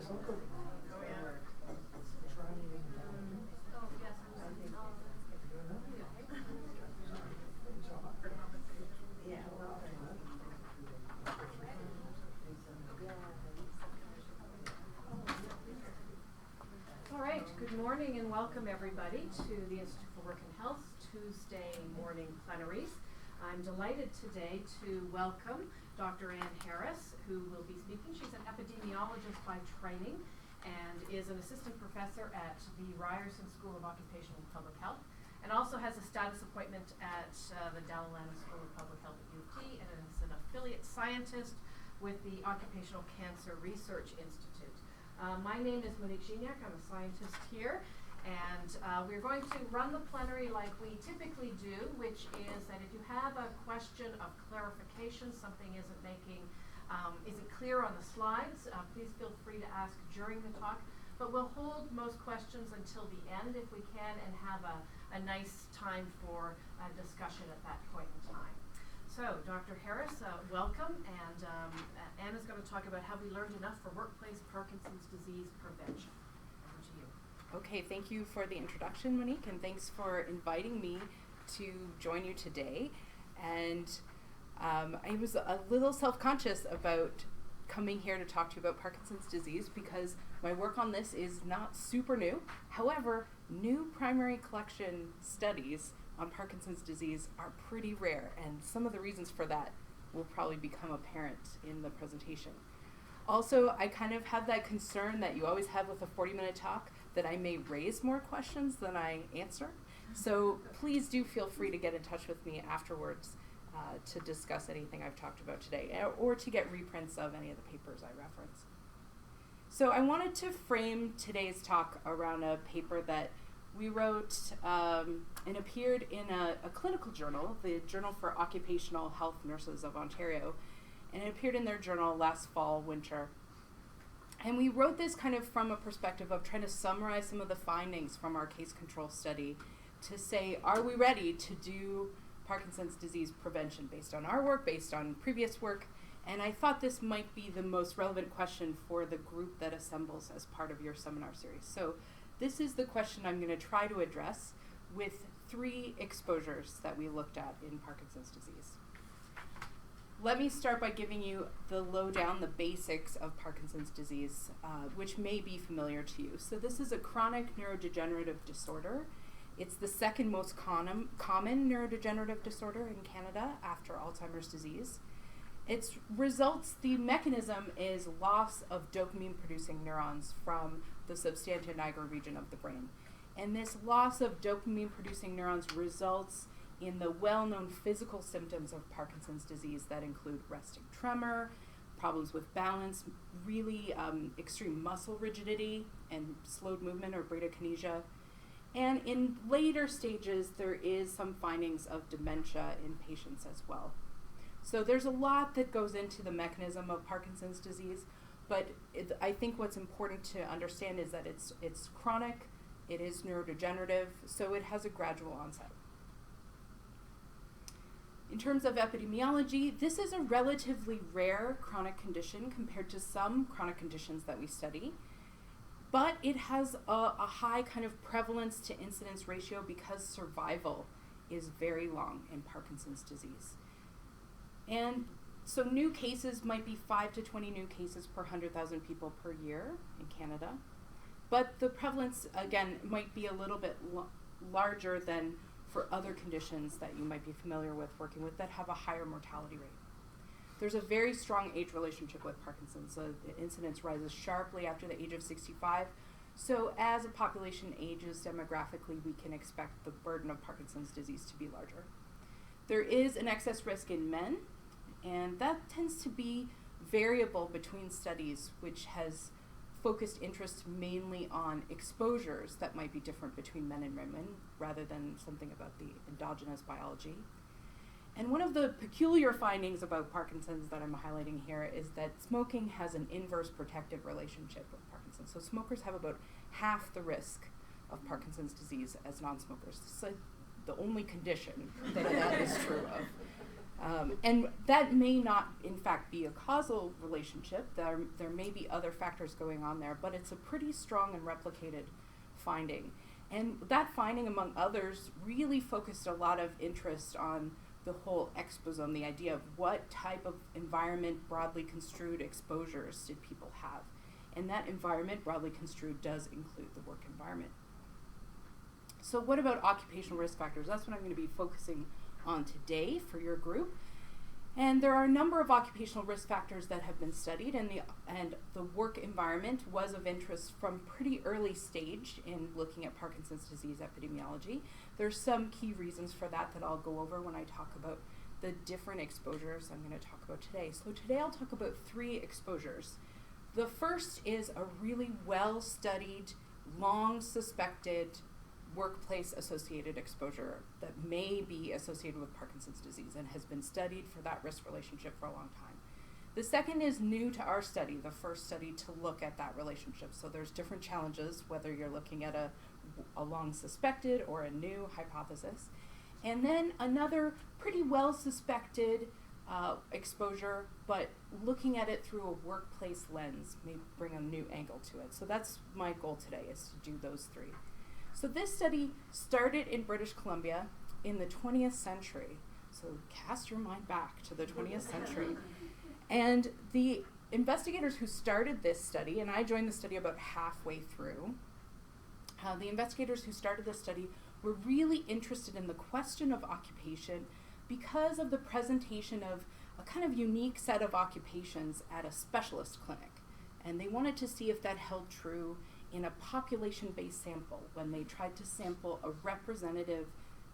All right, good morning and welcome everybody to the Institute for Work and Health Tuesday morning plenaries. I'm delighted today to welcome Dr. Ann Harris, who will be speaking. She's an epidemiologist by training and is an assistant professor at the Ryerson School of Occupational and Public Health, and also has a status appointment at the Dalla School of Public Health at U of T, and is an affiliate scientist with the Occupational Cancer Research Institute. My name is Monique Gignac. I'm a scientist here, and we're going to run the plenary like we typically do, which is that if you have a question of clarification, something isn't clear on the slides, please feel free to ask during the talk. But we'll hold most questions until the end if we can, and have a nice time for discussion at that point in time. So, Dr. Harris, welcome, and Anna's going to talk about have we learned enough for workplace Parkinson's disease prevention. Over to you. Okay, thank you for the introduction, Monique, and thanks for inviting me to join you today. And I was a little self-conscious about coming here to talk to you about Parkinson's disease because my work on this is not super new. However, new primary collection studies on Parkinson's disease are pretty rare, and some of the reasons for that will probably become apparent in the presentation. Also, I kind of have that concern that you always have with a 40-minute talk that I may raise more questions than I answer. So please do feel free to get in touch with me afterwards to discuss anything I've talked about today, or to get reprints of any of the papers I reference. So I wanted to frame today's talk around a paper that we wrote and appeared in a clinical journal, the Journal for Occupational Health Nurses of Ontario, and it appeared in their journal last fall, winter. And we wrote this kind of from a perspective of trying to summarize some of the findings from our case control study to say, are we ready to do Parkinson's disease prevention based on our work, based on previous work? And I thought this might be the most relevant question for the group that assembles as part of your seminar series. So this is the question I'm going to try to address with 3 exposures that we looked at in Parkinson's disease. Let me start by giving you the lowdown, the basics of Parkinson's disease, which may be familiar to you. So this is a chronic neurodegenerative disorder. It's the second most common neurodegenerative disorder in Canada after Alzheimer's disease. Its results, the mechanism is loss of dopamine-producing neurons from the substantia nigra region of the brain. And this loss of dopamine-producing neurons results in the well-known physical symptoms of Parkinson's disease that include resting tremor, problems with balance, really extreme muscle rigidity and slowed movement or bradykinesia. And in later stages, there is some findings of dementia in patients as well. So there's a lot that goes into the mechanism of Parkinson's disease, but I think what's important to understand is that it's chronic, it is neurodegenerative, so it has a gradual onset. In terms of epidemiology, this is a relatively rare chronic condition compared to some chronic conditions that we study, but it has a high kind of prevalence to incidence ratio because survival is very long in Parkinson's disease. And so new cases might be 5 to 20 new cases per 100,000 people per year in Canada. But the prevalence, again, might be a little bit larger than for other conditions that you might be familiar with working with that have a higher mortality rate. There's a very strong age relationship with Parkinson's. So the incidence rises sharply after the age of 65. So as a population ages demographically, we can expect the burden of Parkinson's disease to be larger. There is an excess risk in men, and that tends to be variable between studies, which has focused interest mainly on exposures that might be different between men and women rather than something about the endogenous biology. And one of the peculiar findings about Parkinson's that I'm highlighting here is that smoking has an inverse protective relationship with Parkinson's. So smokers have about half the risk of Parkinson's disease as non-smokers. This is the only condition that is true of. And that may not, in fact, be a causal relationship. There may be other factors going on there, but it's a pretty strong and replicated finding. And that finding, among others, really focused a lot of interest on the whole exposome, the idea of what type of environment, broadly construed exposures did people have. And that environment, broadly construed, does include the work environment. So what about occupational risk factors? That's what I'm going to be focusing on today for your group. And there are a number of occupational risk factors that have been studied, and the work environment was of interest from pretty early stage in looking at Parkinson's disease epidemiology. There's some key reasons for that I'll go over when I talk about the different exposures I'm going to talk about today. So today I'll talk about 3 exposures. The first is a really well-studied, long-suspected workplace-associated exposure that may be associated with Parkinson's disease and has been studied for that risk relationship for a long time. The second is new to our study, the first study to look at that relationship. So there's different challenges, whether you're looking at a long-suspected or a new hypothesis. And then another pretty well-suspected exposure, but looking at it through a workplace lens may bring a new angle to it. So that's my goal today, is to do those 3. So this study started in British Columbia in the 20th century. So cast your mind back to the 20th century. And the investigators who started this study, and I joined the study about halfway through, the investigators who started this study were really interested in the question of occupation because of the presentation of a kind of unique set of occupations at a specialist clinic. And they wanted to see if that held true in a population-based sample when they tried to sample a representative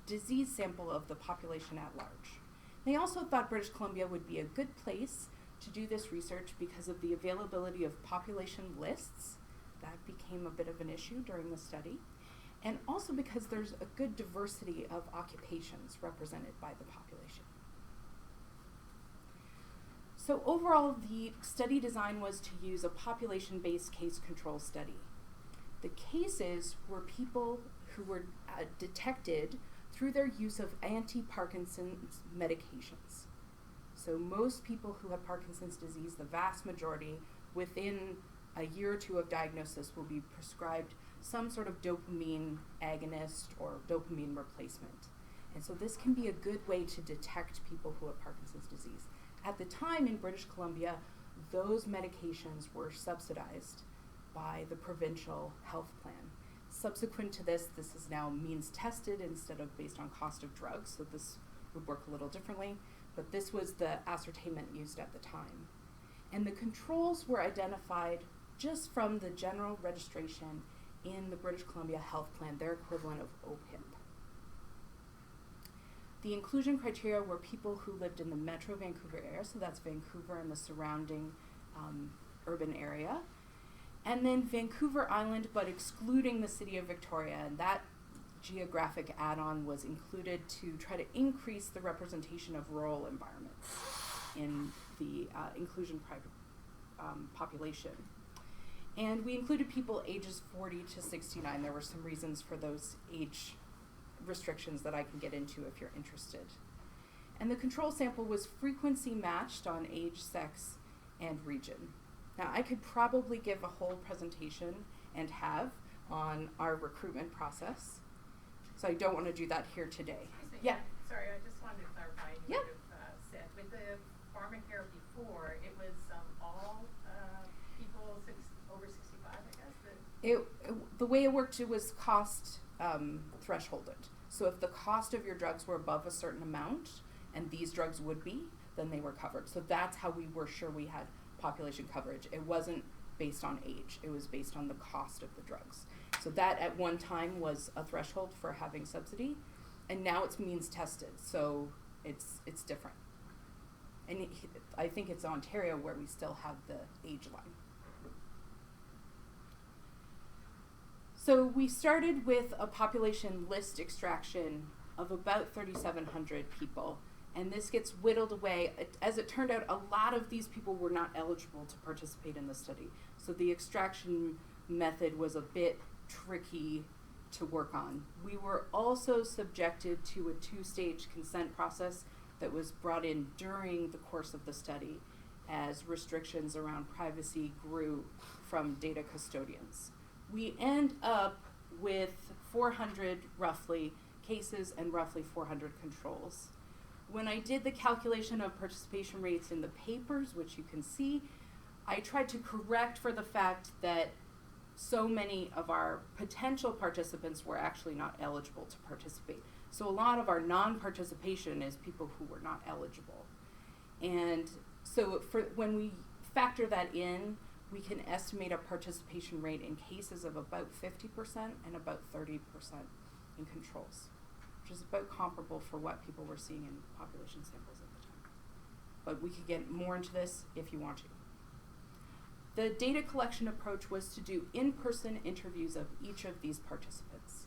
disease sample of the population at large. They also thought British Columbia would be a good place to do this research because of the availability of population lists. That became a bit of an issue during the study. And also because there's a good diversity of occupations represented by the population. So overall, the study design was to use a population-based case control study. The cases were people who were detected through their use of anti-Parkinson's medications. So most people who have Parkinson's disease, the vast majority, within a year or 2 of diagnosis will be prescribed some sort of dopamine agonist or dopamine replacement. And so this can be a good way to detect people who have Parkinson's disease. At the time in British Columbia, those medications were subsidized by the provincial health plan. Subsequent to this is now means tested instead of based on cost of drugs, so this would work a little differently, but this was the ascertainment used at the time. And the controls were identified just from the general registration in the British Columbia Health Plan, their equivalent of OPIP. The inclusion criteria were people who lived in the Metro Vancouver area, so that's Vancouver and the surrounding urban area. And then Vancouver Island, but excluding the city of Victoria, and that geographic add-on was included to try to increase the representation of rural environments in the inclusion population. And we included people ages 40 to 69. There were some reasons for those age restrictions that I can get into if you're interested. And the control sample was frequency matched on age, sex, and region. Now, I could probably give a whole presentation and have on our recruitment process, so I don't want to do that here today. Excuse me. Yeah. Sorry, I just wanted to clarify. You Yeah. would have said with the pharmacare before, it was all people over 65, I guess. The way it worked, it was cost thresholded. So if the cost of your drugs were above a certain amount, and these drugs would be, then they were covered. So that's how we were sure we had population coverage. It wasn't based on age. It was based on the cost of the drugs. So that at one time was a threshold for having subsidy, and now it's means tested. So it's different. And I think it's Ontario where we still have the age line. So we started with a population list extraction of about 3,700 people. And this gets whittled away. As it turned out, a lot of these people were not eligible to participate in the study. So the extraction method was a bit tricky to work on. We were also subjected to a 2-stage consent process that was brought in during the course of the study as restrictions around privacy grew from data custodians. We end up with 400 roughly cases and roughly 400 controls. When I did the calculation of participation rates in the papers, which you can see, I tried to correct for the fact that so many of our potential participants were actually not eligible to participate. So a lot of our non-participation is people who were not eligible. And so when we factor that in, we can estimate a participation rate in cases of about 50% and about 30% in controls, which is about comparable for what people were seeing in population samples at the time. But we could get more into this if you want to. The data collection approach was to do in-person interviews of each of these participants.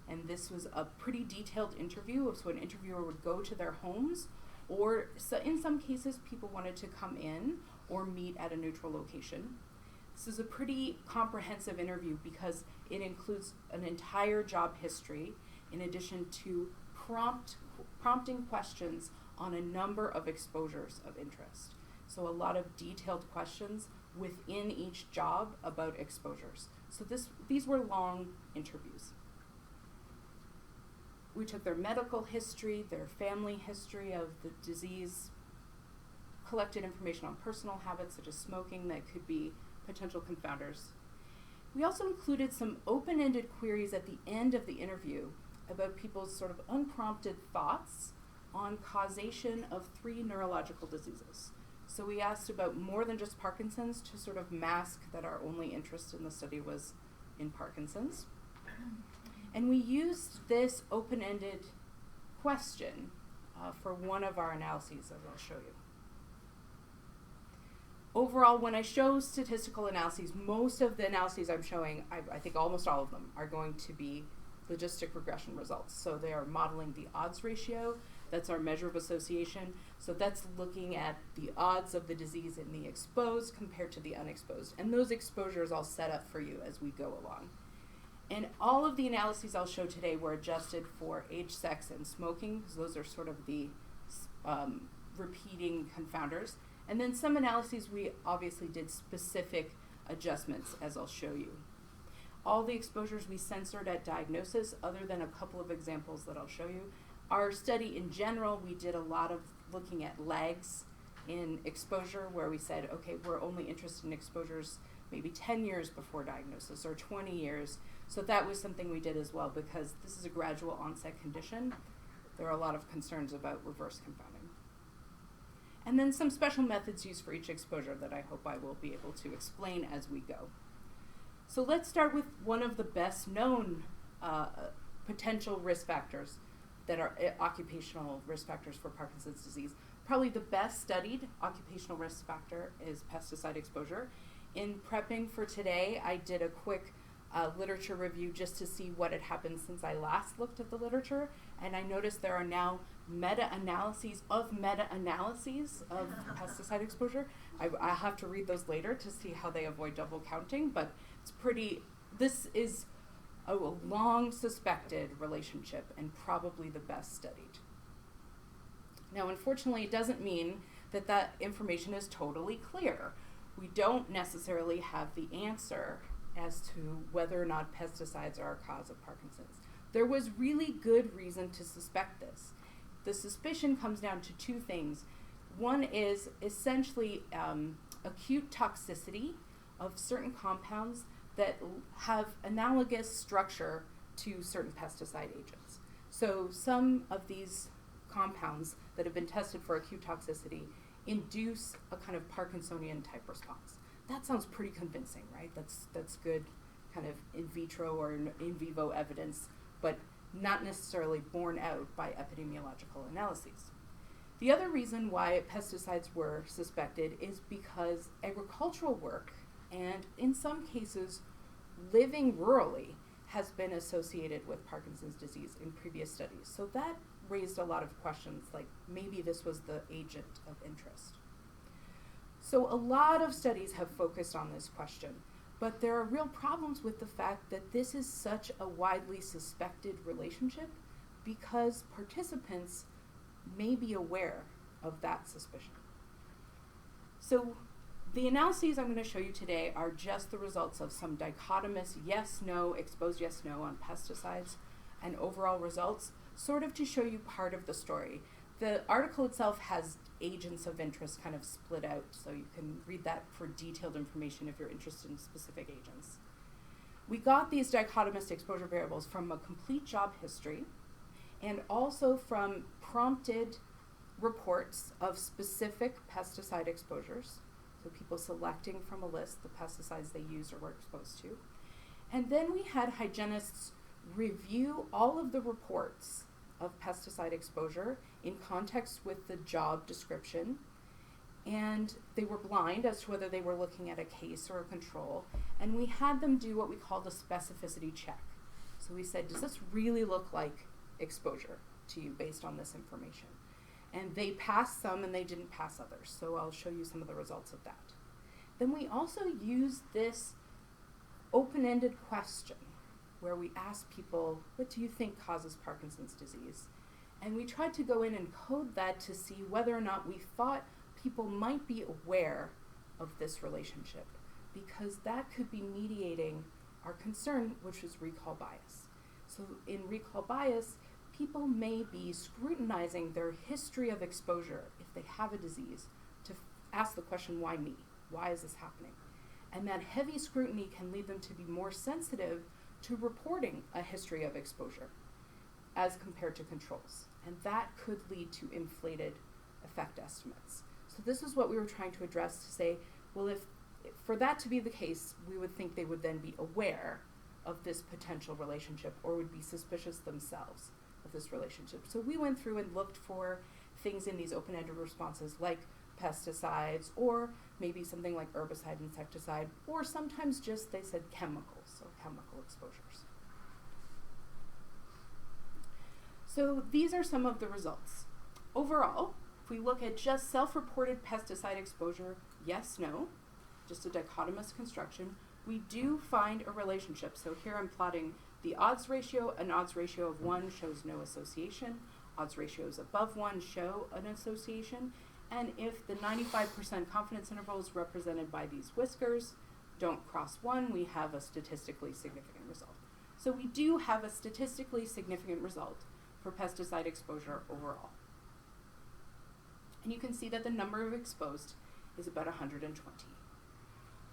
And this was a pretty detailed interview, so an interviewer would go to their homes, or so in some cases people wanted to come in or meet at a neutral location. This is a pretty comprehensive interview because it includes an entire job history in addition to prompting questions on a number of exposures of interest. So a lot of detailed questions within each job about exposures. So these were long interviews. We took their medical history, their family history of the disease, collected information on personal habits such as smoking that could be potential confounders. We also included some open-ended queries at the end of the interview about people's sort of unprompted thoughts on causation of 3 neurological diseases. So we asked about more than just Parkinson's to sort of mask that our only interest in the study was in Parkinson's. And we used this open-ended question for one of our analyses, as I'll show you. Overall, when I show statistical analyses, most of the analyses I'm showing, I think almost all of them, are going to be logistic regression results. So they are modeling the odds ratio. That's our measure of association. So that's looking at the odds of the disease in the exposed compared to the unexposed. And those exposures I'll set up for you as we go along. And all of the analyses I'll show today were adjusted for age, sex, and smoking, because those are sort of the repeating confounders. And then some analyses we obviously did specific adjustments, as I'll show you. All the exposures we censored at diagnosis, other than a couple of examples that I'll show you. Our study in general, we did a lot of looking at lags in exposure, where we said, okay, we're only interested in exposures maybe 10 years before diagnosis or 20 years. So that was something we did as well, because this is a gradual onset condition. There are a lot of concerns about reverse confounding. And then some special methods used for each exposure that I hope I will be able to explain as we go. So let's start with one of the best known potential risk factors that are occupational risk factors for Parkinson's disease. Probably the best studied occupational risk factor is pesticide exposure. In prepping for today, I did a quick literature review just to see what had happened since I last looked at the literature, and I noticed there are now meta-analyses of pesticide exposure. I have to read those later to see how they avoid double counting, but this is a long suspected relationship and probably the best studied. Now, unfortunately, it doesn't mean that that information is totally clear. We don't necessarily have the answer as to whether or not pesticides are a cause of Parkinson's. There was really good reason to suspect this. The suspicion comes down to 2 things. One is essentially acute toxicity of certain compounds that have analogous structure to certain pesticide agents. So some of these compounds that have been tested for acute toxicity induce a kind of Parkinsonian type response. That sounds pretty convincing, right? That's good kind of in vitro or in vivo evidence, but not necessarily borne out by epidemiological analyses. The other reason why pesticides were suspected is because agricultural work, and in some cases living rurally, has been associated with Parkinson's disease in previous studies. So that raised a lot of questions, like maybe this was the agent of interest. So a lot of studies have focused on this question, but there are real problems with the fact that this is such a widely suspected relationship because participants may be aware of that suspicion. So the analyses I'm going to show you today are just the results of some dichotomous yes-no, exposed yes-no on pesticides and overall results, sort of to show you part of the story. The article itself has agents of interest kind of split out, so you can read that for detailed information if you're interested in specific agents. We got these dichotomous exposure variables from a complete job history and also from prompted reports of specific pesticide exposures, so people selecting from a list the pesticides they used or were exposed to. And then we had hygienists review all of the reports of pesticide exposure in context with the job description, and they were blind as to whether they were looking at a case or a control, and we had them do what we called a specificity check. So we said, does this really look like exposure to you based on this information? And they passed some and they didn't pass others, so I'll show you some of the results of that. Then we also used this open-ended question where we asked people, what do you think causes Parkinson's disease? And we tried to go in and code that to see whether or not we thought people might be aware of this relationship, because that could be mediating our concern, which is recall bias. So in recall bias, people may be scrutinizing their history of exposure if they have a disease to ask the question, why me? Why is this happening? And that heavy scrutiny can lead them to be more sensitive to reporting a history of exposure as compared to controls. And that could lead to inflated effect estimates. So this is what we were trying to address, to say, well, if for that to be the case, we would think they would then be aware of this potential relationship or would be suspicious themselves of this relationship. So we went through and looked for things in these open-ended responses like pesticides, or maybe something like herbicide, insecticide, or sometimes just they said chemicals, so chemical exposures. So these are some of the results. Overall, if we look at just self-reported pesticide exposure, yes, no, just a dichotomous construction, we do find a relationship. So here I'm plotting the odds ratio. An odds ratio of 1 shows no association. Odds ratios above 1 show an association. And if the 95% confidence interval is represented by these whiskers don't cross 1, we have a statistically significant result. So we do have a statistically significant result for pesticide exposure overall. And you can see that the number of exposed is about 120.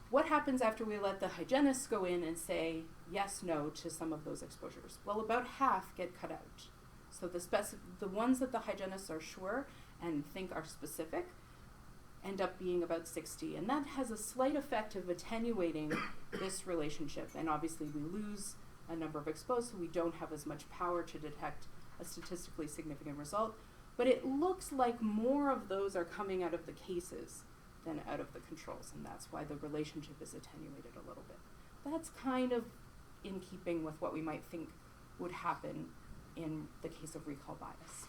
What happens after we let the hygienists go in and say yes, no to some of those exposures? Well, about half get cut out. So the ones that the hygienists are sure and think are specific end up being about 60. And that has a slight effect of attenuating this relationship. And obviously we lose a number of exposed, so we don't have as much power to detect a statistically significant result. But it looks like more of those are coming out of the cases than out of the controls, and that's why the relationship is attenuated a little bit. That's kind of in keeping with what we might think would happen in the case of recall bias.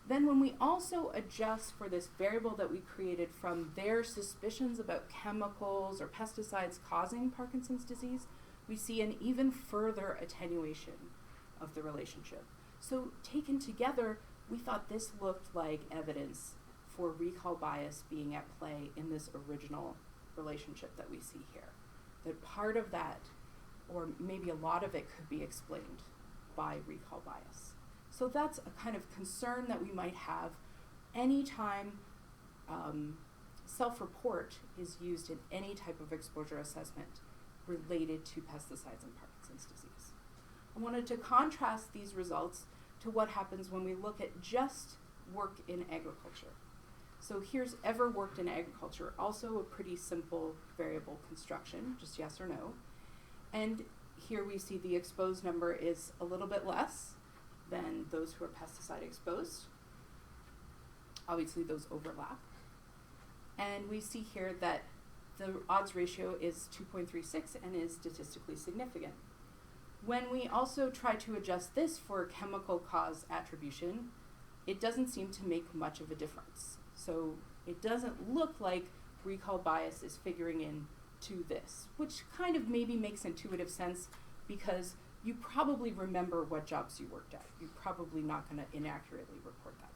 Then when we also adjust for this variable that we created from their suspicions about chemicals or pesticides causing Parkinson's disease, we see an even further attenuation of the relationship. So taken together, we thought this looked like evidence for recall bias being at play in this original relationship that we see here. That part of that, or maybe a lot of it, could be explained by recall bias. So that's a kind of concern that we might have anytime self-report is used in any type of exposure assessment related to pesticides and Parkinson's disease. I wanted to contrast these results to what happens when we look at just work in agriculture. So here's ever worked in agriculture, also a pretty simple variable construction, just yes or no. And here we see the exposed number is a little bit less than those who are pesticide exposed. Obviously those overlap. And we see here that the odds ratio is 2.36 and is statistically significant. When we also try to adjust this for chemical cause attribution, it doesn't seem to make much of a difference. So it doesn't look like recall bias is figuring in to this, which kind of maybe makes intuitive sense because you probably remember what jobs you worked at. You're probably not going to inaccurately report that.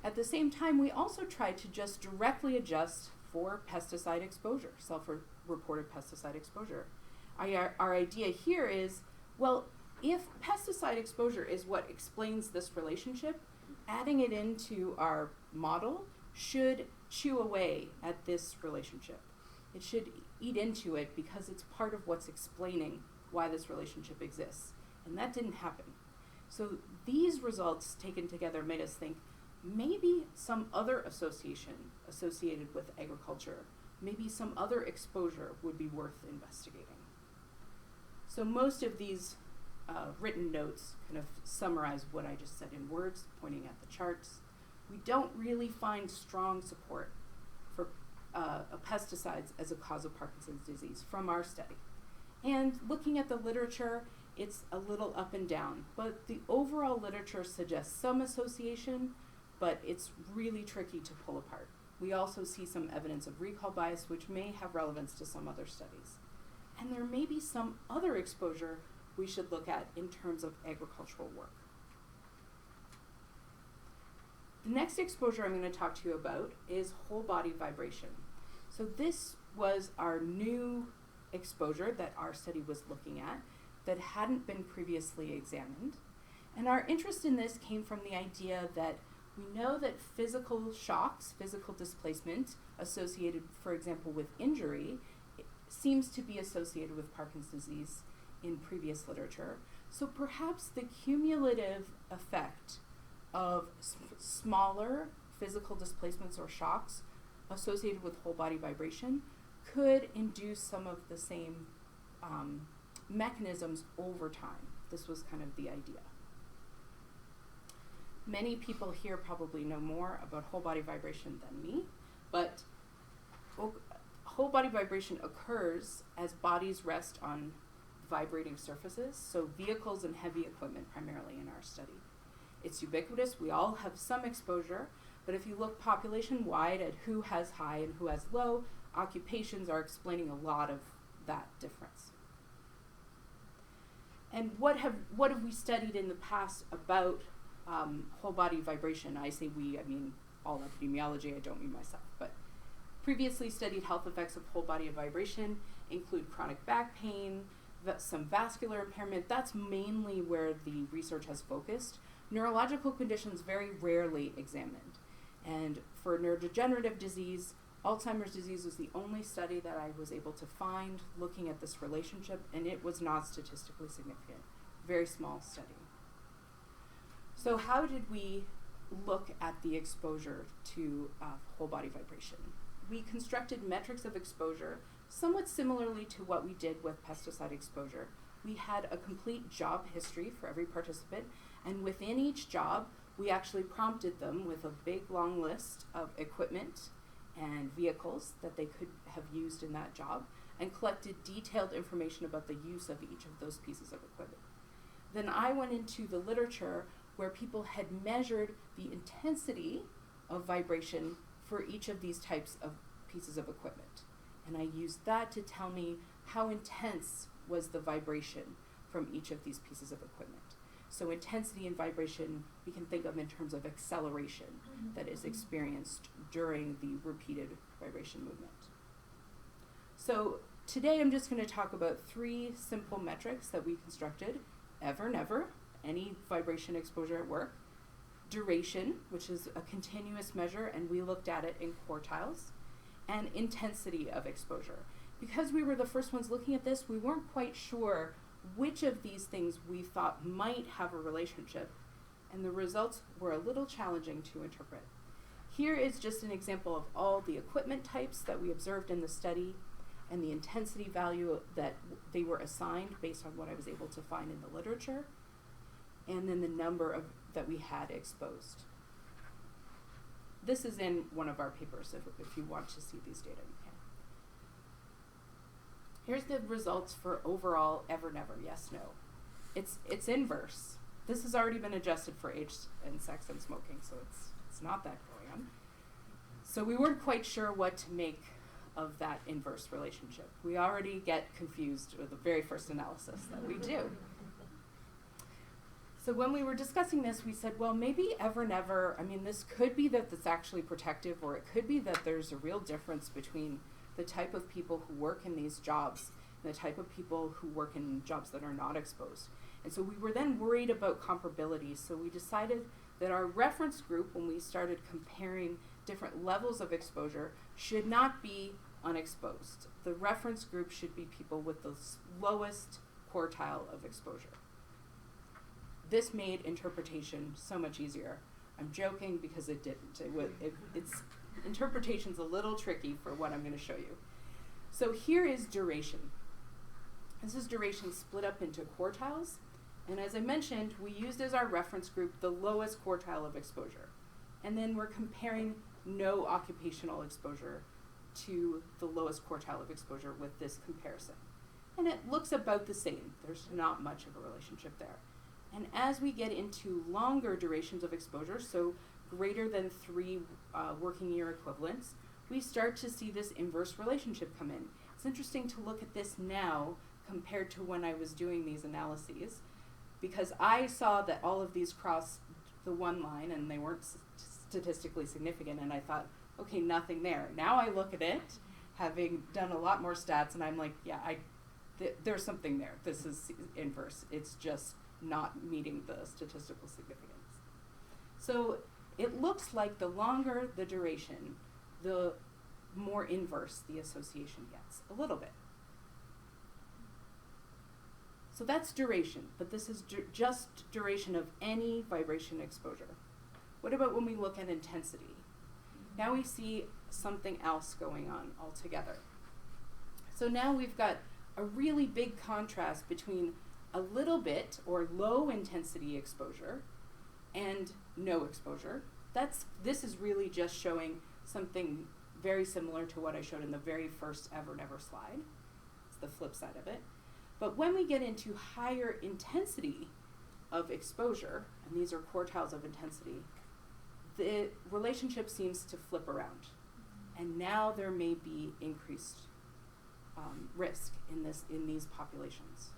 At the same time, we also tried to just directly adjust for pesticide exposure, self-reported pesticide exposure. Our idea here is, well, if pesticide exposure is what explains this relationship, adding it into our model should chew away at this relationship. It should eat into it because it's part of what's explaining why this relationship exists. And that didn't happen. So these results taken together made us think maybe some other association associated with agriculture, maybe some other exposure would be worth investigating. So most of these written notes kind of summarize what I just said in words, pointing at the charts. We don't really find strong support for pesticides as a cause of Parkinson's disease from our study. And looking at the literature, it's a little up and down, but the overall literature suggests some association, but it's really tricky to pull apart. We also see some evidence of recall bias, which may have relevance to some other studies. And there may be some other exposure we should look at in terms of agricultural work. The next exposure I'm going to talk to you about is whole body vibration. So this was our new exposure that our study was looking at that hadn't been previously examined. And our interest in this came from the idea that we know that physical shocks, physical displacement associated, for example, with injury, seems to be associated with Parkinson's disease in previous literature. So perhaps the cumulative effect of smaller physical displacements or shocks associated with whole body vibration could induce some of the same mechanisms over time. This was kind of the idea. Many people here probably know more about whole body vibration than me, but whole body vibration occurs as bodies rest on vibrating surfaces, so vehicles and heavy equipment primarily in our study. It's ubiquitous, we all have some exposure, but if you look population-wide at who has high and who has low, occupations are explaining a lot of that difference. And what have we studied in the past about whole body vibration? I say we, I mean all epidemiology, I don't mean myself, but previously studied health effects of whole body vibration include chronic back pain, some vascular impairment. That's mainly where the research has focused. Neurological conditions very rarely examined. And for neurodegenerative disease, Alzheimer's disease was the only study that I was able to find looking at this relationship, and it was not statistically significant. Very small study. So how did we look at the exposure to whole body vibration? We constructed metrics of exposure somewhat similarly to what we did with pesticide exposure. We had a complete job history for every participant, and within each job, we actually prompted them with a big long list of equipment and vehicles that they could have used in that job, and collected detailed information about the use of each of those pieces of equipment. Then I went into the literature where people had measured the intensity of vibration for each of these types of pieces of equipment. And I used that to tell me how intense was the vibration from each of these pieces of equipment. So intensity and vibration we can think of in terms of acceleration that is experienced during the repeated vibration movement. So today I'm just going to talk about 3 simple metrics that we constructed: ever, never, any vibration exposure at work; duration, which is a continuous measure, and we looked at it in quartiles; and intensity of exposure. Because we were the first ones looking at this, we weren't quite sure which of these things we thought might have a relationship, and the results were a little challenging to interpret. Here is just an example of all the equipment types that we observed in the study and the intensity value that they were assigned based on what I was able to find in the literature, and then the number of that we had exposed. This is in one of our papers. If you want to see these data, you can. Here's the results for overall ever, never, yes, no. It's inverse. This has already been adjusted for age and sex and smoking, so it's not that going on. So we weren't quite sure what to make of that inverse relationship. We already get confused with the very first analysis that we do. So when we were discussing this, we said, well, maybe ever never, I mean, this could be that it's actually protective, or it could be that there's a real difference between the type of people who work in these jobs and the type of people who work in jobs that are not exposed. And so we were then worried about comparability. So we decided that our reference group, when we started comparing different levels of exposure, should not be unexposed. The reference group should be people with the lowest quartile of exposure. This made interpretation so much easier. I'm joking because it didn't. Interpretation's a little tricky for what I'm going to show you. So here is duration. This is duration split up into quartiles. And as I mentioned, we used as our reference group the lowest quartile of exposure. And then we're comparing no occupational exposure to the lowest quartile of exposure with this comparison. And it looks about the same. There's not much of a relationship there. And as we get into longer durations of exposure, so greater than 3 working year equivalents, we start to see this inverse relationship come in. It's interesting to look at this now compared to when I was doing these analyses, because I saw that all of these crossed the one line and they weren't statistically significant, and I thought, okay, nothing there. Now I look at it, having done a lot more stats, and I'm like, yeah, there's something there. This is inverse. It's just not meeting the statistical significance. So it looks like the longer the duration, the more inverse the association gets, a little bit. So that's duration, but this is just duration of any vibration exposure. What about when we look at intensity? Now we see something else going on altogether. So now we've got a really big contrast between a little bit or low intensity exposure and no exposure. This is really just showing something very similar to what I showed in the very first ever never slide. It's the flip side of it. But when we get into higher intensity of exposure, and these are quartiles of intensity, the relationship seems to flip around. And now there may be increased risk in these populations.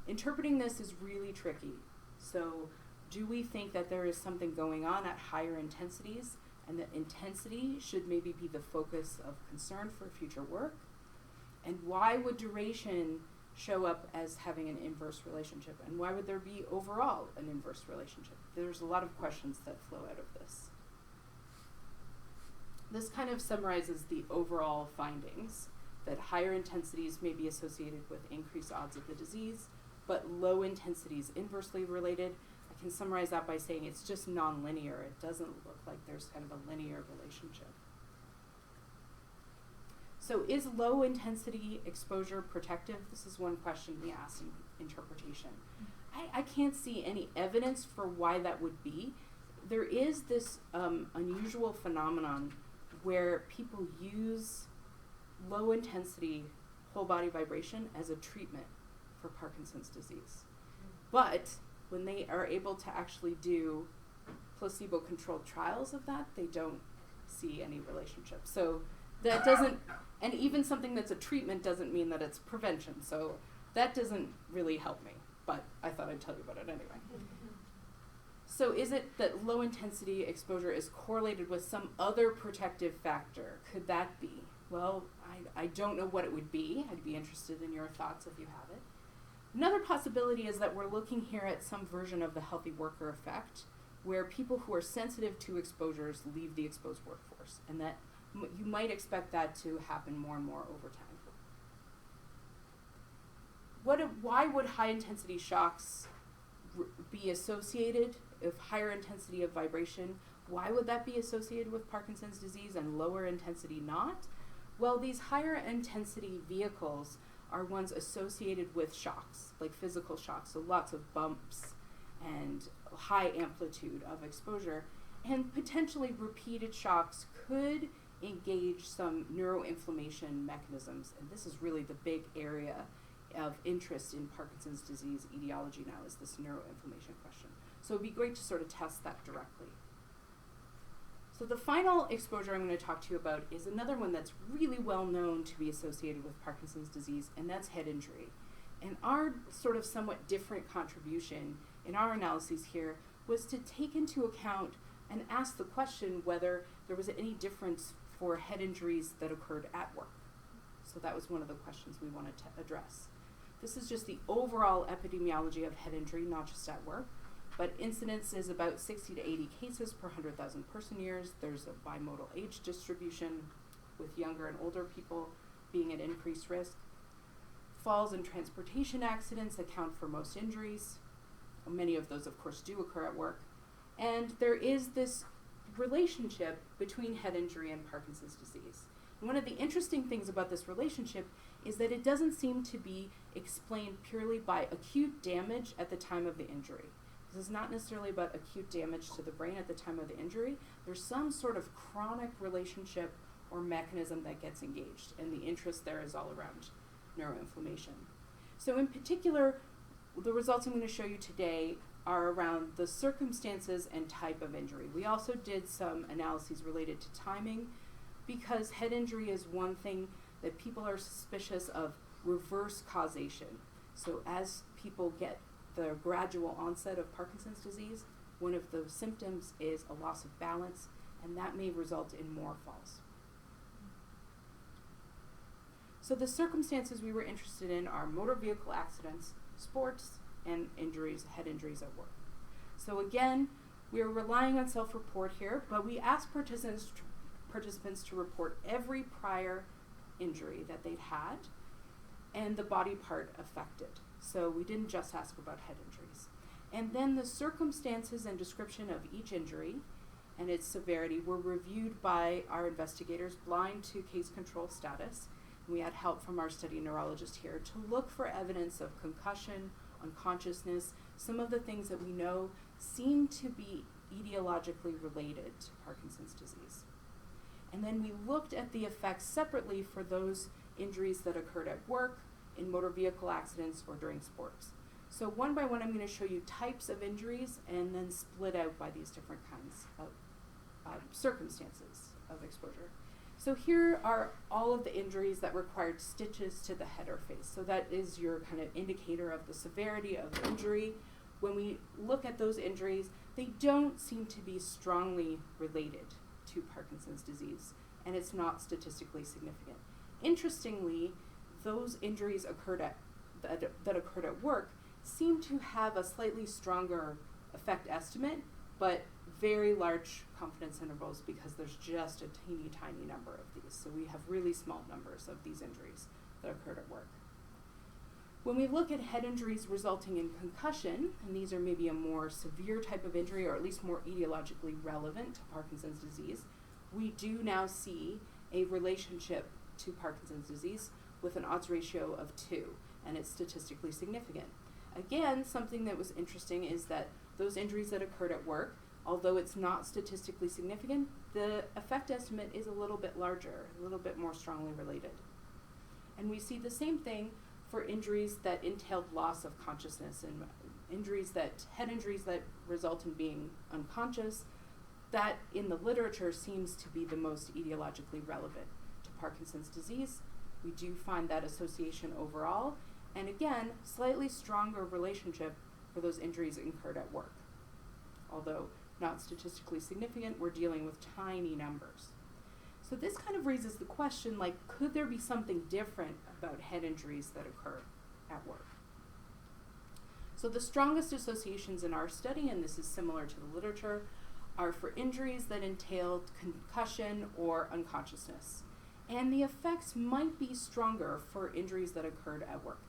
Interpreting this is really tricky. So do we think that there is something going on at higher intensities, and that intensity should maybe be the focus of concern for future work? And why would duration show up as having an inverse relationship? And why would there be overall an inverse relationship? There's a lot of questions that flow out of this. This kind of summarizes the overall findings, that higher intensities may be associated with increased odds of the disease, but low intensities inversely related. I can summarize that by saying it's just nonlinear. It doesn't look like there's kind of a linear relationship. So is low intensity exposure protective? This is one question we ask in interpretation. I can't see any evidence for why that would be. There is this unusual phenomenon where people use low intensity whole body vibration as a treatment for Parkinson's disease. But when they are able to actually do placebo-controlled trials of that, they don't see any relationship. So that doesn't, and even something that's a treatment doesn't mean that it's prevention. So that doesn't really help me, but I thought I'd tell you about it anyway. So is it that low intensity exposure is correlated with some other protective factor? Could that be? Well, I don't know what it would be. I'd be interested in your thoughts if you have it. Another possibility is that we're looking here at some version of the healthy worker effect, where people who are sensitive to exposures leave the exposed workforce, and that you might expect that to happen more and more over time. Why would high intensity shocks be associated, if higher intensity of vibration, why would that be associated with Parkinson's disease and lower intensity not? Well, these higher intensity vehicles are ones associated with shocks, like physical shocks, so lots of bumps and high amplitude of exposure, and potentially repeated shocks could engage some neuroinflammation mechanisms, and this is really the big area of interest in Parkinson's disease etiology now, is this neuroinflammation question. So it'd be great to sort of test that directly. So the final exposure I'm going to talk to you about is another one that's really well known to be associated with Parkinson's disease, and that's head injury. And our sort of somewhat different contribution in our analyses here was to take into account and ask the question whether there was any difference for head injuries that occurred at work. So that was one of the questions we wanted to address. This is just the overall epidemiology of head injury, not just at work, but incidence is about 60 to 80 cases per 100,000 person years. There's a bimodal age distribution, with younger and older people being at increased risk. Falls and transportation accidents account for most injuries. Many of those, of course, do occur at work. And there is this relationship between head injury and Parkinson's disease. And one of the interesting things about this relationship is that it doesn't seem to be explained purely by acute damage at the time of the injury. This is not necessarily about acute damage to the brain at the time of the injury. There's some sort of chronic relationship or mechanism that gets engaged, and the interest there is all around neuroinflammation. So in particular, the results I'm going to show you today are around the circumstances and type of injury. We also did some analyses related to timing, because head injury is one thing that people are suspicious of reverse causation. So as people get the gradual onset of Parkinson's disease, one of the symptoms is a loss of balance, and that may result in more falls. So the circumstances we were interested in are motor vehicle accidents, sports, and injuries, head injuries at work. So again, we are relying on self-report here, but we asked participants to report every prior injury that they'd had and the body part affected. So we didn't just ask about head injuries. And then the circumstances and description of each injury and its severity were reviewed by our investigators blind to case control status. We had help from our study neurologist here to look for evidence of concussion, unconsciousness, some of the things that we know seem to be etiologically related to Parkinson's disease. And then we looked at the effects separately for those injuries that occurred at work, in motor vehicle accidents, or during sports. So one by one I'm going to show you types of injuries and then split out by these different kinds of circumstances of exposure. So here are all of the injuries that required stitches to the head or face. So that is your kind of indicator of the severity of the injury. When we look at those injuries, they don't seem to be strongly related to Parkinson's disease, and it's not statistically significant. Interestingly, those injuries that occurred at work seem to have a slightly stronger effect estimate, but very large confidence intervals because there's just a teeny tiny number of these. So we have really small numbers of these injuries that occurred at work. When we look at head injuries resulting in concussion, and these are maybe a more severe type of injury or at least more etiologically relevant to Parkinson's disease, we do now see a relationship to Parkinson's disease with an odds ratio of 2, and it's statistically significant. Again, something that was interesting is that those injuries that occurred at work, although it's not statistically significant, the effect estimate is a little bit larger, a little bit more strongly related. And we see the same thing for injuries that entailed loss of consciousness and head injuries that result in being unconscious. That in the literature seems to be the most etiologically relevant to Parkinson's disease. We do find that association overall, and again, slightly stronger relationship for those injuries incurred at work. Although not statistically significant, we're dealing with tiny numbers. So this kind of raises the question, like, could there be something different about head injuries that occur at work? So the strongest associations in our study, and this is similar to the literature, are for injuries that entailed concussion or unconsciousness. And the effects might be stronger for injuries that occurred at work.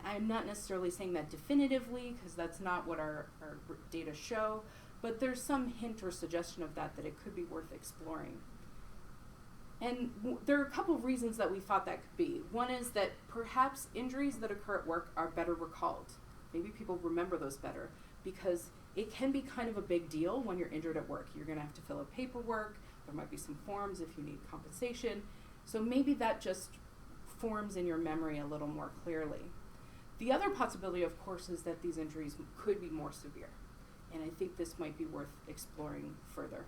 I'm not necessarily saying that definitively, because that's not what our data show, but there's some hint or suggestion of that it could be worth exploring. And there are a couple of reasons that we thought that could be. One is that perhaps injuries that occur at work are better recalled. Maybe people remember those better, because it can be kind of a big deal when you're injured at work. You're going to have to fill out paperwork. There might be some forms if you need compensation. So maybe that just forms in your memory a little more clearly. The other possibility, of course, is that these injuries could be more severe. And I think this might be worth exploring further.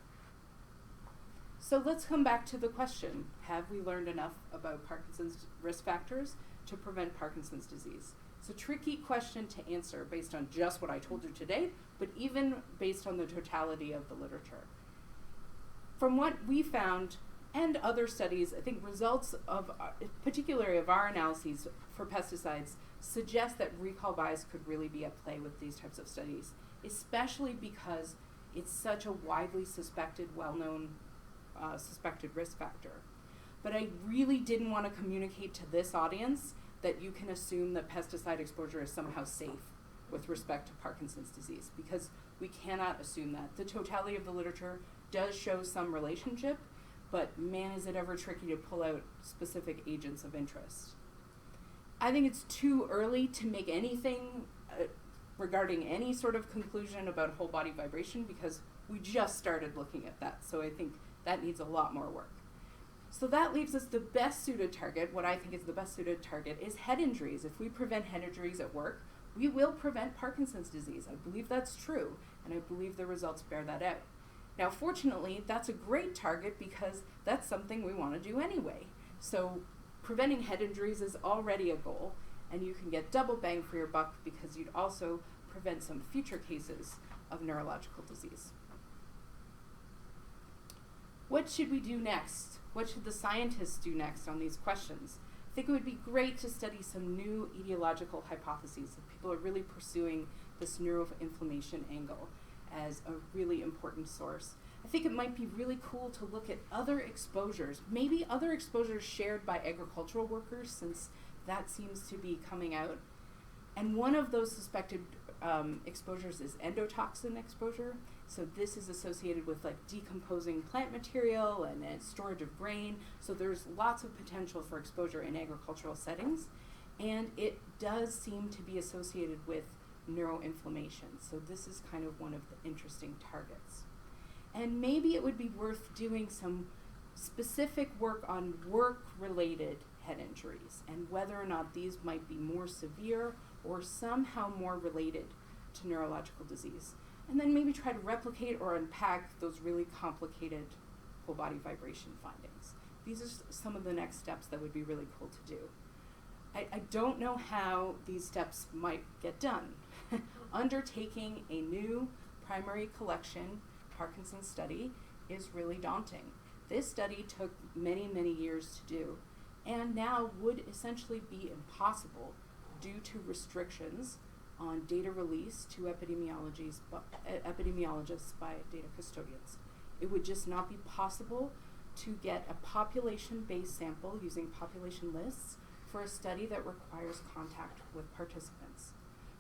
So let's come back to the question, have we learned enough about Parkinson's risk factors to prevent Parkinson's disease? It's a tricky question to answer based on just what I told you today, but even based on the totality of the literature. From what we found and other studies, I think results of, particularly of our analyses for pesticides, suggest that recall bias could really be at play with these types of studies, especially because it's such a widely suspected, well-known suspected risk factor. But I really didn't want to communicate to this audience that you can assume that pesticide exposure is somehow safe with respect to Parkinson's disease, because we cannot assume that. The totality of the literature does show some relationship, but man, is it ever tricky to pull out specific agents of interest. I think it's too early to make anything regarding any sort of conclusion about whole body vibration, because we just started looking at that. So I think that needs a lot more work. So that leaves us the best suited target. What I think is the best suited target is head injuries. If we prevent head injuries at work, we will prevent Parkinson's disease. I believe that's true, and I believe the results bear that out. Now, fortunately, that's a great target because that's something we want to do anyway. So preventing head injuries is already a goal, and you can get double bang for your buck because you'd also prevent some future cases of neurological disease. What should we do next? What should the scientists do next on these questions? I think it would be great to study some new etiological hypotheses. If people are really pursuing this neuroinflammation angle as a really important source. I think it might be really cool to look at other exposures, maybe other exposures shared by agricultural workers, since that seems to be coming out. And one of those suspected exposures is endotoxin exposure. So this is associated with like decomposing plant material and storage of grain. So there's lots of potential for exposure in agricultural settings. And it does seem to be associated with neuroinflammation. So this is kind of one of the interesting targets. And maybe it would be worth doing some specific work on work-related head injuries and whether or not these might be more severe or somehow more related to neurological disease. And then maybe try to replicate or unpack those really complicated whole body vibration findings. These are some of the next steps that would be really cool to do. I don't know how these steps might get done. Undertaking a new primary collection Parkinson's study is really daunting. This study took many, many years to do, and now would essentially be impossible due to restrictions on data release to epidemiologists by data custodians. It would just not be possible to get a population-based sample using population lists for a study that requires contact with participants.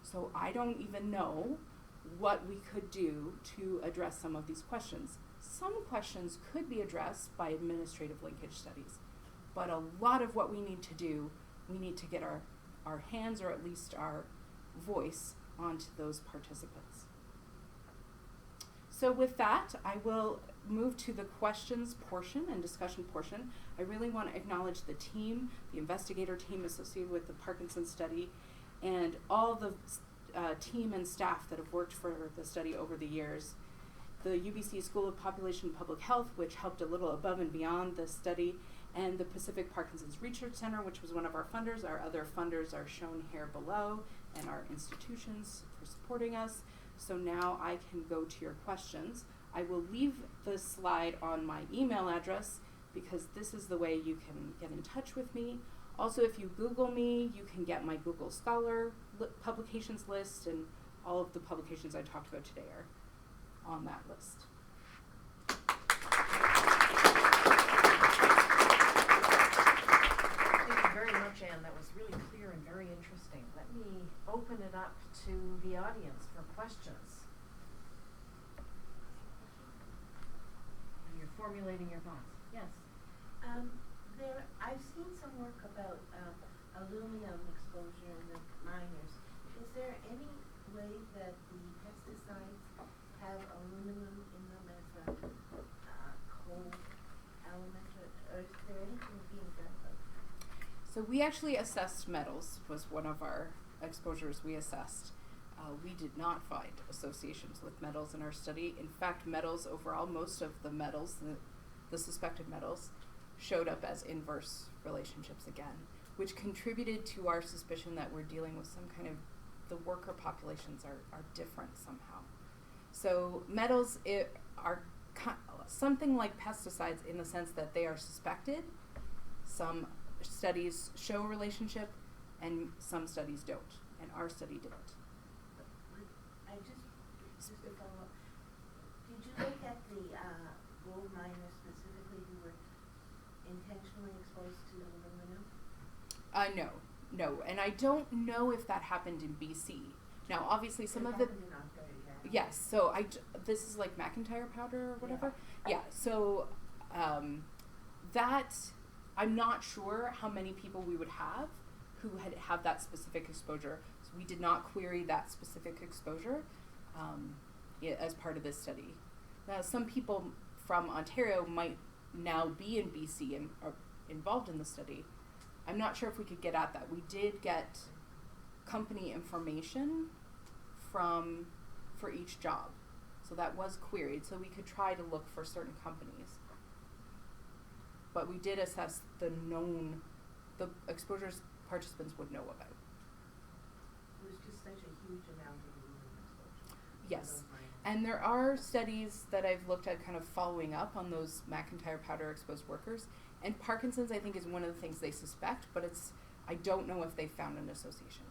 So I don't even know what we could do to address some of these questions. Some questions could be addressed by administrative linkage studies, but a lot of what we need to do, we need to get our hands or at least our voice onto those participants. So with that, I will move to the questions portion and discussion portion. I really want to acknowledge the team, the investigator team associated with the Parkinson study, and all the team and staff that have worked for the study over the years. The UBC School of Population and Public Health, which helped a little above and beyond the study, and the Pacific Parkinson's Research Center, which was one of our funders. Our other funders are shown here below, and our institutions for supporting us. So now I can go to your questions. I will leave the slide on my email address because this is the way you can get in touch with me. Also, if you Google me, you can get my Google Scholar publications list, and all of the publications I talked about today are on that list. Thank you very much, Anne. That was really clear and very interesting. Let me open it up to the audience for questions. You're formulating your thoughts. Yes. I've seen some work about aluminum exposure in the miners. Is there any way that the pesticides have aluminum in them as a cold element, or is there anything being done about that? So we actually assessed metals, was one of our exposures we assessed. We did not find associations with metals in our study. In fact, metals overall, most of the metals, the suspected metals, showed up as inverse relationships again, which contributed to our suspicion that we're dealing with some kind of, the worker populations are different somehow. So metals are something like pesticides in the sense that they are suspected. Some studies show a relationship and some studies don't, and our study didn't. I just to follow up, did you look at the gold miners specifically who were intentionally exposed to aluminum? No, and I don't know if that happened in BC. Now, obviously, some of the yes. So this is like McIntyre powder or whatever. Yeah. So that I'm not sure how many people we would have who have that specific exposure. So we did not query that specific exposure as part of this study. Now, some people from Ontario might now be in BC and are involved in the study. I'm not sure if we could get at that. We did get company information for each job. So that was queried. So we could try to look for certain companies. But we did assess the exposures participants would know about. It was just such a huge amount of aluminum exposure. Yes. And there are studies that I've looked at kind of following up on those McIntyre powder exposed workers. And Parkinson's, I think, is one of the things they suspect, but I don't know if they found an association.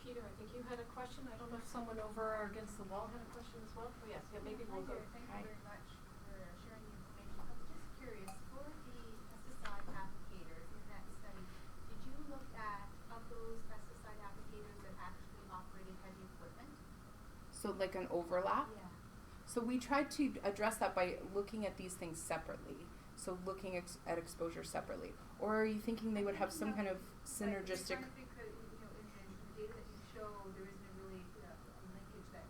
Peter, I think you had a question. I don't know if someone over against the wall had a question as well. Oh, yes. Yeah, maybe we'll go. Thank you very much for sharing the information. I was just curious, for the pesticide applicators in that study, did you look at, of those pesticide applicators that actually operated heavy equipment? So like an overlap? Yeah. So we tried to address that by looking at these things separately. So looking at exposure separately. Or are you thinking they would have some kind of synergistic... I'm trying to think, in the data that you show, there isn't really a linkage that,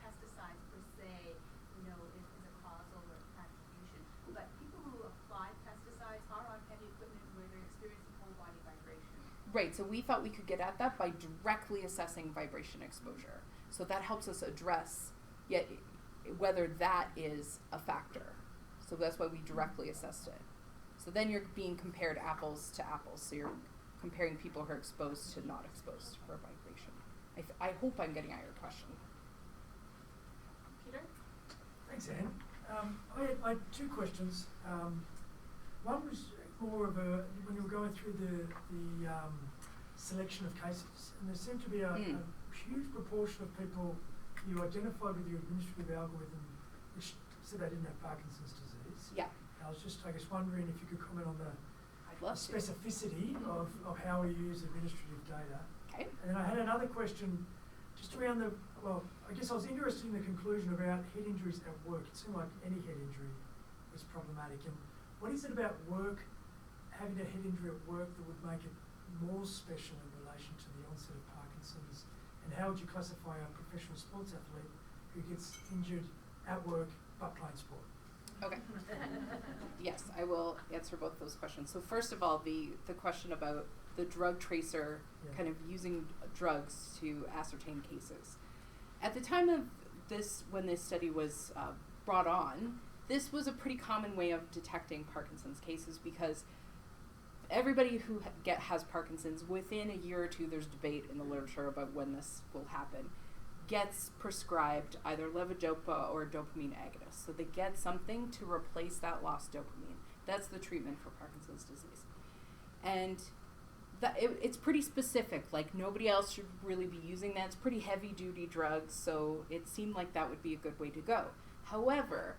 pesticides per se, is a causal or contribution. But people who apply pesticides are on heavy equipment where they're experiencing whole body vibration. Right, so we thought we could get at that by directly assessing vibration exposure. So that helps us address whether that is a factor. So that's why we directly assessed it. So then you're being compared apples to apples. So you're comparing people who are exposed to not exposed for vibration. I hope I'm getting at your question. Peter? Thanks, Anne. I had two questions. One was more of when you were going through the selection of cases, and there seemed to be a huge proportion of people you identified with your administrative algorithm which said they didn't have Parkinson's disease. Yeah. I was just, wondering if you could comment on the I'd love specificity of how we use administrative data. Okay. And then I had another question just around I was interested in the conclusion about head injuries at work. It seemed like any head injury was problematic. And what is it about having a head injury at work that would make it more special in relation to the onset of Parkinson's? And how would you classify a professional sports athlete who gets injured at work but playing sport? Okay. Yes, I will answer both those questions. So first of all, the question about the drug tracer kind of using drugs to ascertain cases. At the time of this, when this study was brought on, this was a pretty common way of detecting Parkinson's cases because everybody who has Parkinson's, within a year or two, there's debate in the literature about when this will happen, gets prescribed either levodopa or dopamine agonist. So they get something to replace that lost dopamine. That's the treatment for Parkinson's disease. And it's pretty specific. Like, nobody else should really be using that. It's pretty heavy-duty drugs, so it seemed like that would be a good way to go. However,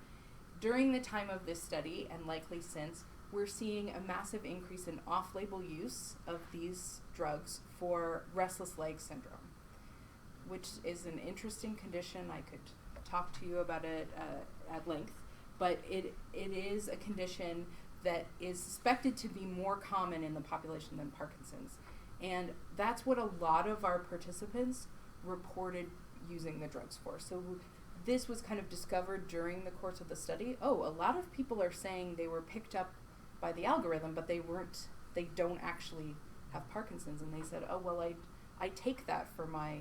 during the time of this study, and likely since, we're seeing a massive increase in off-label use of these drugs for restless leg syndrome, which is an interesting condition. I could talk to you about it at length, but it is a condition that is suspected to be more common in the population than Parkinson's. And that's what a lot of our participants reported using the drugs for. So this was kind of discovered during the course of the study. A lot of people are saying they were picked up by the algorithm, but they don't actually have Parkinson's. And they said, I take that for my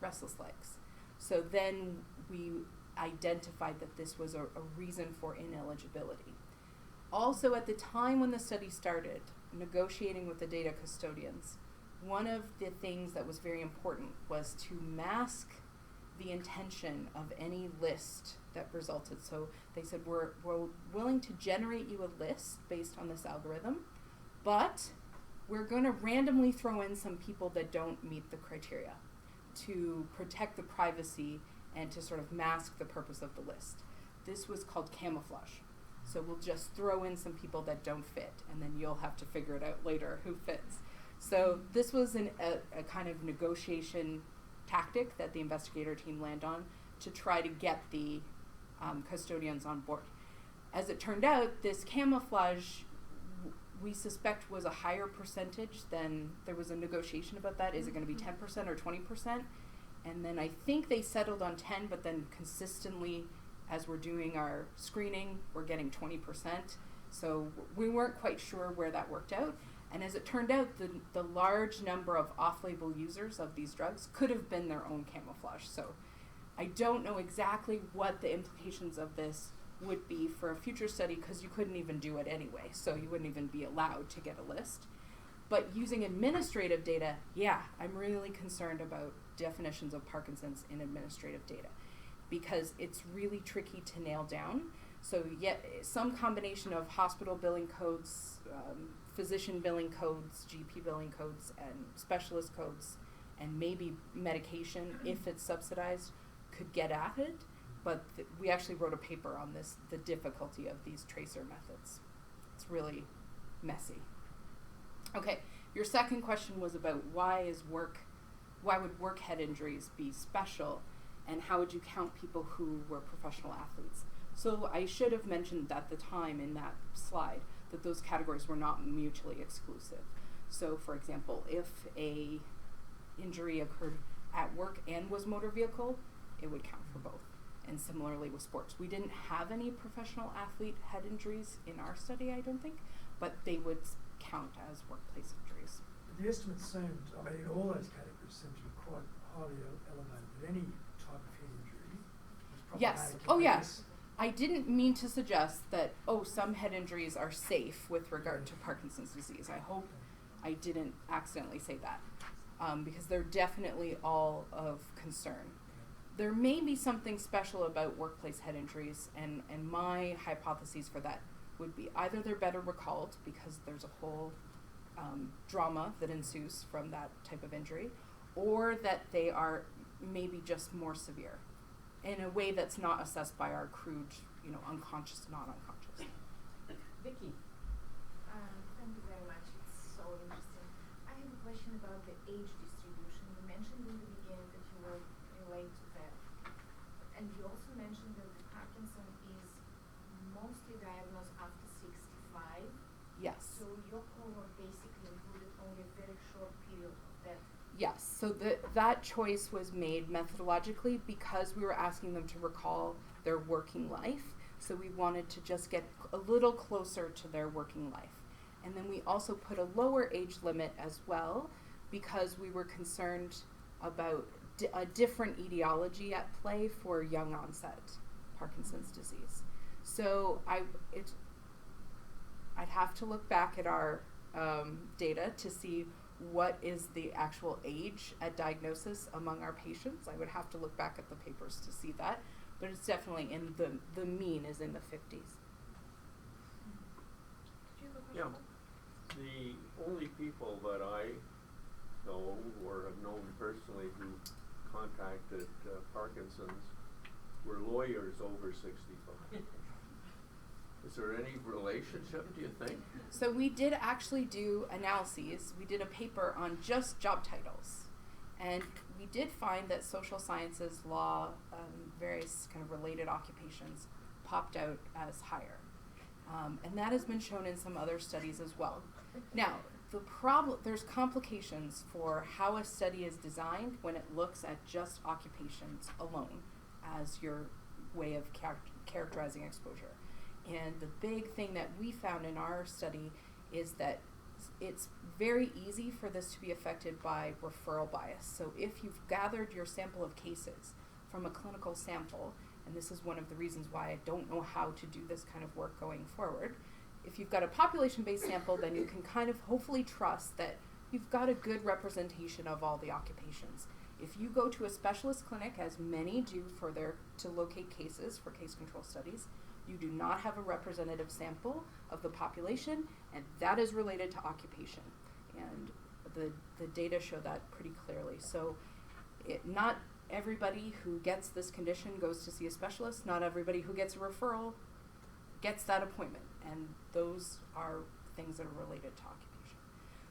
restless legs. So then we identified that this was a reason for ineligibility. Also, at the time when the study started, negotiating with the data custodians, one of the things that was very important was to mask the intention of any list that resulted. So they said, we're willing to generate you a list based on this algorithm, but we're going to randomly throw in some people that don't meet the criteria to protect the privacy and to sort of mask the purpose of the list. This was called camouflage. So we'll just throw in some people that don't fit, and then you'll have to figure it out later who fits. So this was a kind of negotiation tactic that the investigator team landed on to try to get the custodians on board. As it turned out, this camouflage we suspect was a higher percentage than there was a negotiation about that. Is it going to be 10% or 20%? And then I think they settled on 10, but then consistently as we're doing our screening, we're getting 20%. So we weren't quite sure where that worked out. And as it turned out, the large number of off-label users of these drugs could have been their own camouflage. So I don't know exactly what the implications of this would be for a future study, because you couldn't even do it anyway, so you wouldn't even be allowed to get a list. But using administrative data, yeah, I'm really concerned about definitions of Parkinson's in administrative data, because it's really tricky to nail down. So yet some combination of hospital billing codes, physician billing codes, GP billing codes, and specialist codes, and maybe medication, if it's subsidized, could get at it. But we actually wrote a paper on this, the difficulty of these tracer methods. It's really messy. Okay, your second question was about why would work head injuries be special, and how would you count people who were professional athletes? So I should have mentioned at the time in that slide that those categories were not mutually exclusive. So for example, if a injury occurred at work and was motor vehicle, it would count for both. And similarly with sports. We didn't have any professional athlete head injuries in our study, I don't think, but they would count as workplace injuries. But the estimates seemed, I mean, in all those categories seemed to be quite highly elevated, that any type of head injury was problematic. Yes. Oh, yes. I didn't mean to suggest that, some head injuries are safe with regard to Parkinson's disease. I hope I didn't accidentally say that, because they're definitely all of concern. There may be something special about workplace head injuries, and my hypotheses for that would be either they're better recalled because there's a whole drama that ensues from that type of injury, or that they are maybe just more severe in a way that's not assessed by our crude, unconscious, not unconscious. Vicky. Thank you very much. It's so interesting. I have a question about the age distribution. You mentioned in the beginning that you will relate to that. And you also mentioned that the Parkinson is mostly diagnosed after 65. Yes. So your cohort basically included only a very short period of that. Yes, so that choice was made methodologically because we were asking them to recall their working life. So we wanted to just get a little closer to their working life. And then we also put a lower age limit as well because we were concerned about a different etiology at play for young onset Parkinson's disease. So I'd have to look back at our data to see what is the actual age at diagnosis among our patients. I would have to look back at the papers to see that, but it's definitely in the mean is in the 50s. Did you have a question? Yeah. The only people that I know or have known personally who contacted Parkinson's were lawyers over 65. Is there any relationship, do you think? So we did actually do analyses. We did a paper on just job titles. And we did find that social sciences, law, various kind of related occupations popped out as higher. And that has been shown in some other studies as well. Now, there's complications for how a study is designed when it looks at just occupations alone as your way of characterizing exposure. And the big thing that we found in our study is that it's very easy for this to be affected by referral bias. So if you've gathered your sample of cases from a clinical sample, and this is one of the reasons why I don't know how to do this kind of work going forward, if you've got a population-based sample, then you can kind of hopefully trust that you've got a good representation of all the occupations. If you go to a specialist clinic, as many do to locate cases for case control studies, you do not have a representative sample of the population, and that is related to occupation. And the data show that pretty clearly. So not everybody who gets this condition goes to see a specialist. Not everybody who gets a referral gets that appointment. And those are things that are related to occupation.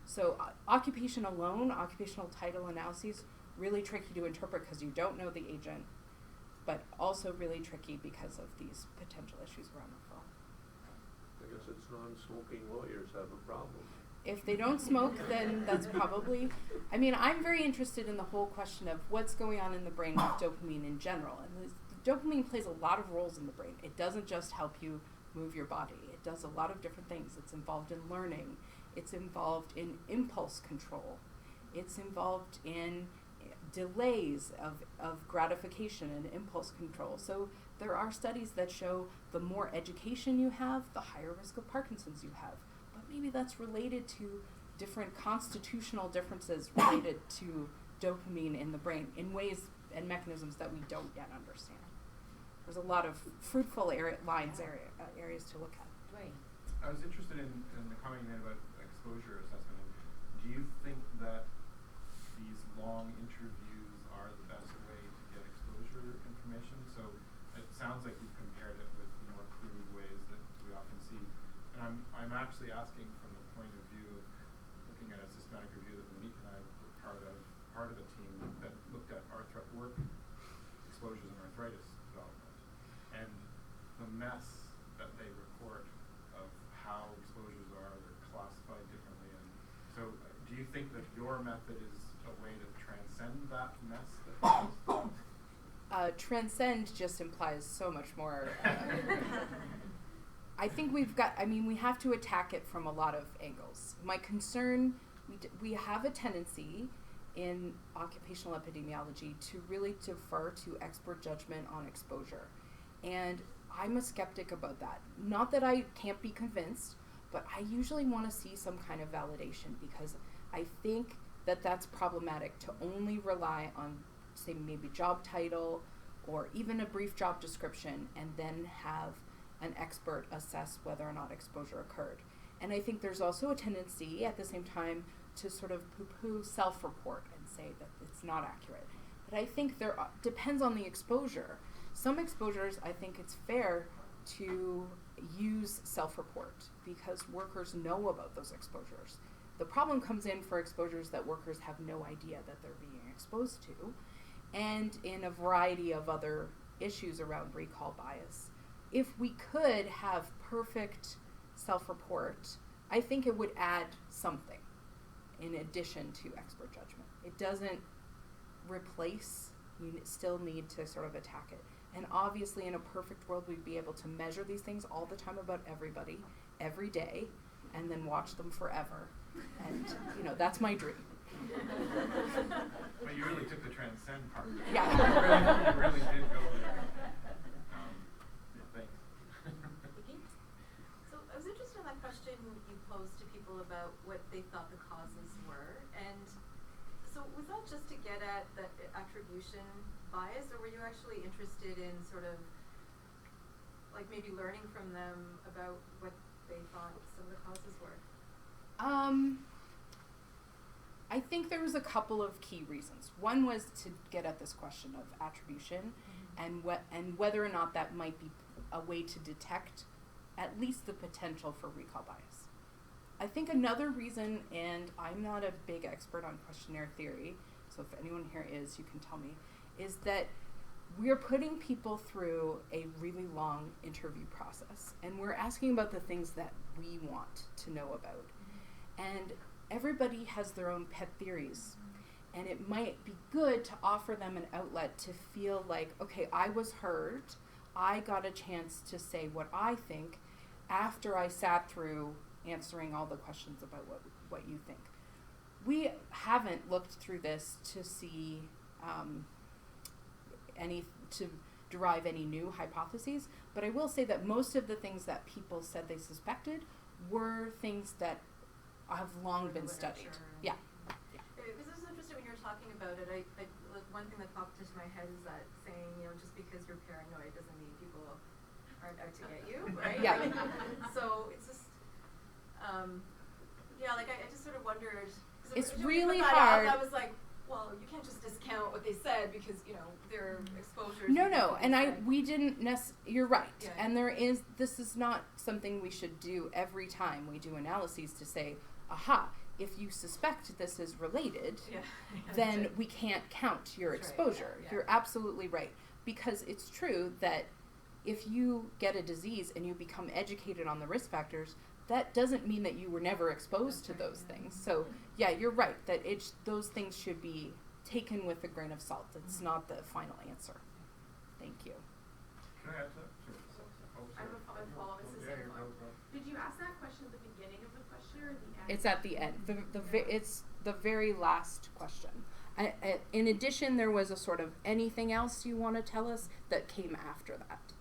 So occupation alone, occupational title analyses, really tricky to interpret because you don't know the agent, but also really tricky because of these potential issues around referral. I guess it's non-smoking lawyers have a problem. If they don't smoke, then that's probably, I mean, I'm very interested in the whole question of what's going on in the brain with dopamine in general. And dopamine plays a lot of roles in the brain. It doesn't just help you move your body. It does a lot of different things. It's involved in learning. It's involved in impulse control. It's involved in delays of gratification and impulse control. So there are studies that show the more education you have, the higher risk of Parkinson's you have. But maybe that's related to different constitutional differences related to dopamine in the brain in ways and mechanisms that we don't yet understand. There's a lot of fruitful areas to look at. Right. I was interested in the comment you made about exposure assessment. Do you think that these long interviews are the best way to get exposure information? So it sounds like you've compared it with more crude ways that we often see. And I'm actually asking from the point of view of looking at a systematic review that Monique and I were part of a team that looked at work exposures and arthritis development, and the mess that they report of how exposures are, they're classified differently. And so do you think that your method is a way to transcend that mess? Transcend just implies so much more. I think we have to attack it from a lot of angles. My concern, we have a tendency in occupational epidemiology to really defer to expert judgment on exposure. And I'm a skeptic about that. Not that I can't be convinced, but I usually want to see some kind of validation, because I think that that's problematic to only rely on, say, maybe job title or even a brief job description and then have an expert assess whether or not exposure occurred. And I think there's also a tendency at the same time to sort of poo-poo self-report and say that it's not accurate. But I think there depends on the exposure. Some exposures, I think it's fair to use self-report because workers know about those exposures. The problem comes in for exposures that workers have no idea that they're being exposed to, and in a variety of other issues around recall bias. If we could have perfect self-report, I think it would add something in addition to expert judgment. It doesn't replace, you still need to sort of attack it. And obviously in a perfect world, we'd be able to measure these things all the time about everybody, every day, and then watch them forever. And, that's my dream. But you really took the transcend part. Yeah. You really did go there. Thanks. So I was interested in that question you posed to people about what they thought the causes were. And so was that just to get at the attribution bias, or were you actually interested in sort of like maybe learning from them about what they thought some of the causes were? I think there was a couple of key reasons. One was to get at this question of attribution, and whether or not that might be a way to detect at least the potential for recall bias. I think another reason, and I'm not a big expert on questionnaire theory, so if anyone here is, you can tell me, is that we're putting people through a really long interview process, and we're asking about the things that we want to know about. And everybody has their own pet theories, and it might be good to offer them an outlet to feel like, okay, I was heard, I got a chance to say what I think after I sat through answering all the questions about what you think. We haven't looked through this to see to derive any new hypotheses, but I will say that most of the things that people said they suspected were things that have long been studied. Yeah. Because this is interesting when you're talking about it. Like, one thing that popped into my head is that saying, just because you're paranoid doesn't mean people aren't out to get you, right? Yeah. Like, so it's just, I just sort of wondered. 'Cause It's when you really put that hard. Up, I was like, well, you can't just discount what they said because their exposures. No, and we didn't you're right. Yeah. And this is not something we should do every time we do analyses to say, aha, if you suspect this is related, Yeah. then we can't count your That's right, exposure. yeah. You're absolutely right. Because it's true that if you get a disease and you become educated on the risk factors, that doesn't mean that you were never exposed to those things. So, yeah, you're right that those things should be taken with a grain of salt. It's not the final answer. Thank you. Can I add to that? Sure. I have a follow-up. It's the Yeah, same you're one. go. Did you ask that question at the beginning of the question or the end? It's at the end. It's the very last question. In addition, there was a sort of anything else you want to tell us that came after that.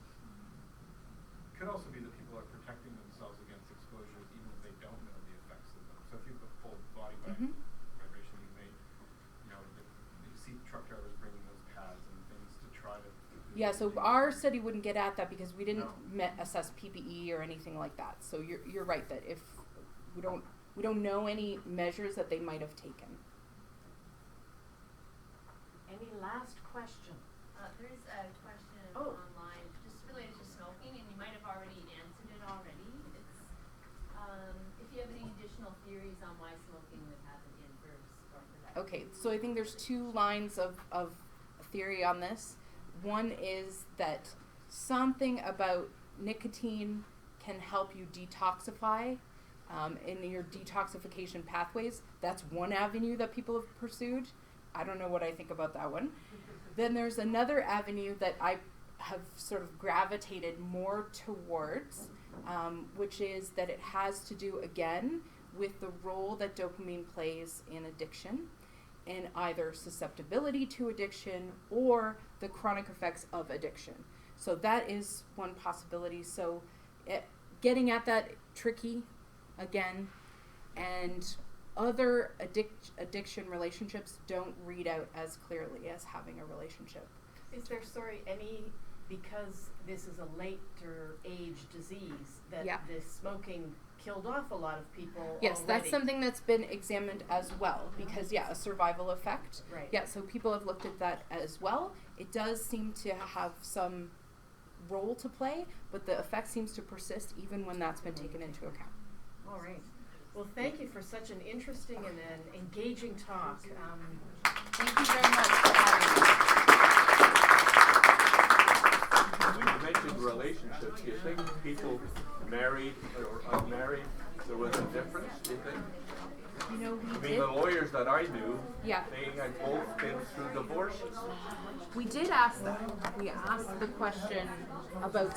Could also be that people are protecting themselves against exposures even if they don't know the effects of them. So if you have a full body vibration, you may, you see truck drivers bringing those pads and things to try to. Yeah, so our study wouldn't get at that because we didn't No. assess PPE or anything like that. So you're right that if we don't know any measures that they might have taken. Any last question? There's a question Oh. online just related to smoking, and you might have already answered it already. It's if you have any additional theories on why smoking would have an adverse or productive. Okay, so I think there's two lines of theory on this. One is that something about nicotine can help you detoxify in your detoxification pathways. That's one avenue that people have pursued. I don't know what I think about that one. Then there's another avenue that I have sort of gravitated more towards, which is that it has to do, again, with the role that dopamine plays in addiction, in either susceptibility to addiction or the chronic effects of addiction. So that is one possibility. So getting at that tricky, again, and other addiction relationships don't read out as clearly as having a relationship. Is there, because this is a later age disease, that this smoking killed off a lot of people Yes, already? that's something that's been examined as well because, a survival effect. Right. Yeah, so people have looked at that as well. It does seem to have some role to play, but the effect seems to persist even when that's been taken into account. All right. Well, thank you for such an interesting and an engaging talk. Thank you very much for having me. When you mentioned relationships, do you think people married or unmarried, there was a difference, do you think? We I mean, did. the lawyers that I knew, Yeah. they had both been through divorces. We did ask that. We asked the question about